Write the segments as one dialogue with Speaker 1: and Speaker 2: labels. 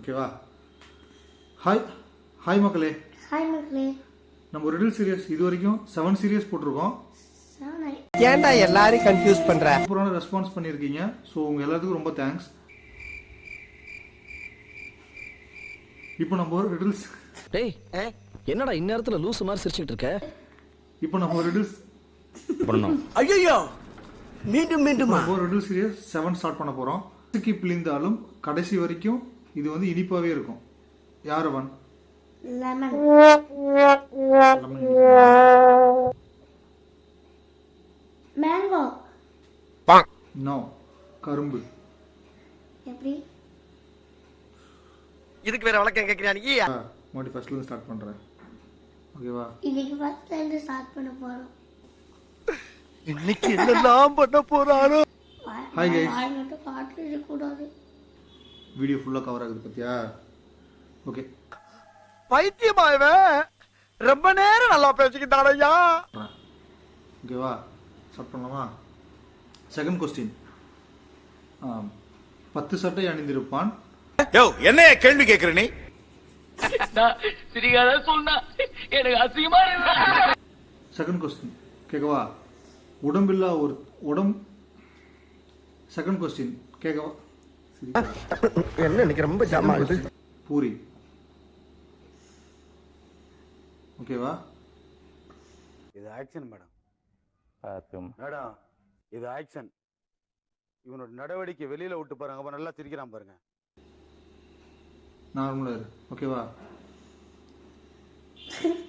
Speaker 1: ஓகேவா? Hi hi மக்களே.
Speaker 2: Hi மக்களே.
Speaker 1: நம்ம ரிடில் சீரியஸ் இது வரைக்கும் 7 சீரியஸ் போட்டிருக்கோம்.
Speaker 3: ஏன்டா எல்லாரையும் கன்ஃபியூஸ் பண்ற?
Speaker 1: சூப்பரான ரெஸ்பான்ஸ் பண்ணியிருக்கீங்க. ஸோ உங்கள் எல்லாத்துக்கும் ரொம்ப தேங்க்ஸ். இப்போ நம்ம ஒரு ரிடில்ஸ்
Speaker 4: டேய் என்னடா இந்நேரத்துல லூஸ் மாதிரி சிரிச்சிட்டு இருக்க?
Speaker 1: இப்போ நம்ம ஒரு ரிடில்ஸ்
Speaker 4: பண்ணோம்.
Speaker 3: ஐயோ மீண்டும் மீண்டுமா?
Speaker 1: ஒரு ரிடில் சீரியஸ் 7 ஸ்டார்ட் பண்ண போகிறோம். பிழிந்தாலும் கடைசி வரைக்கும் இது வந்து இனிப்பாகவே இருக்கும். யார் அவன்?
Speaker 2: லெமன். மேங்கோ.
Speaker 1: நோ, கரும்பு.
Speaker 2: எப்படி?
Speaker 3: இதுக்கு வேற வழக்கம் கேக்குறியா நீ?
Speaker 1: மறுபடியும் ஃபர்ஸ்ட்லேருந்து ஸ்டார்ட் பண்ணுறேன். ஓகேவா?
Speaker 2: இன்னைக்கு ஃபர்ஸ்ட்ல இருந்து ஸ்டார்ட் பண்ண போறோம்.
Speaker 3: இன்னைக்கு என்னெல்லாம் பண்ண போறாரோ?
Speaker 1: Hi guys.
Speaker 2: வாய் மட்டும் காட்டிட கூடாது.
Speaker 1: வீடியோ ஃபுல்லாக கவர் ஆகுது பார்த்தியா? ஓகே.
Speaker 3: பைத்தியமாயவே ரொம்ப நேரம் நல்லா பேசிக்கிட்டாரையா.
Speaker 1: ஓகேவா? ஸ்டார்ட் பண்ணலாமா? Second question. 10 சட்டை அணிந்திருப்பான்.
Speaker 5: யோ என்ன கேள்வி கேக்குற நீ?
Speaker 6: சிரிக்காத சொன்னா எனக்கு அசிங்கமா இருக்கு.
Speaker 1: செகண்ட் கொஸ்டின் கேட்கவா? உடம்பில்லா ஒரு செகண்ட் கொஸ்டின் கேட்கவா?
Speaker 3: என்ன இன்னைக்கு ரொம்ப ஜாம் ஆகுது.
Speaker 1: பூரி. ஓகேவா?
Speaker 7: இது ஆக்ஷன் மேடம். மேடம் இது ஆக்ஷன். இவனோட நடவடிக்கை வெளியில விட்டு பாருங்க. அப்ப நல்லா சிரிக்கிறான் பாருங்க.
Speaker 1: நார்மலா இரு. ஓகேவா?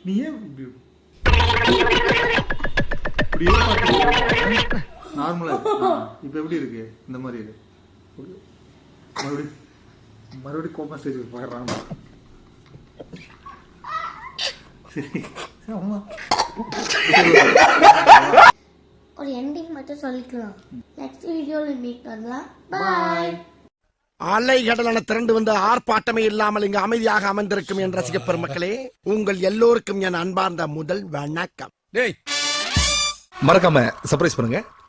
Speaker 1: நீ ஏன் இப்படியே நார்மலா இரு. இப்ப எப்படி இருக்கு? இந்த மாதிரி இரு. மறுபடியும் கோமா ஸ்டேஜுக்கு போயிடுறான். சரி அம்மா
Speaker 2: ஒரு எண்டிங் மட்டும் சொல்லிக்கலாம். நெக்ஸ்ட் வீடியோல மீட் பண்ணலாம். பை.
Speaker 3: அலைகடலான திரண்டு வந்து ஆர்ப்பாட்டமே இல்லாமல் இங்கு அமைதியாக அமர்ந்திருக்கும் என் ரசிக பெருமக்களே, உங்கள் எல்லோருக்கும் என் அன்பார்ந்த முதல் வணக்கம்.
Speaker 8: மறக்காம சர்ப்ரைஸ் பண்ணுங்க.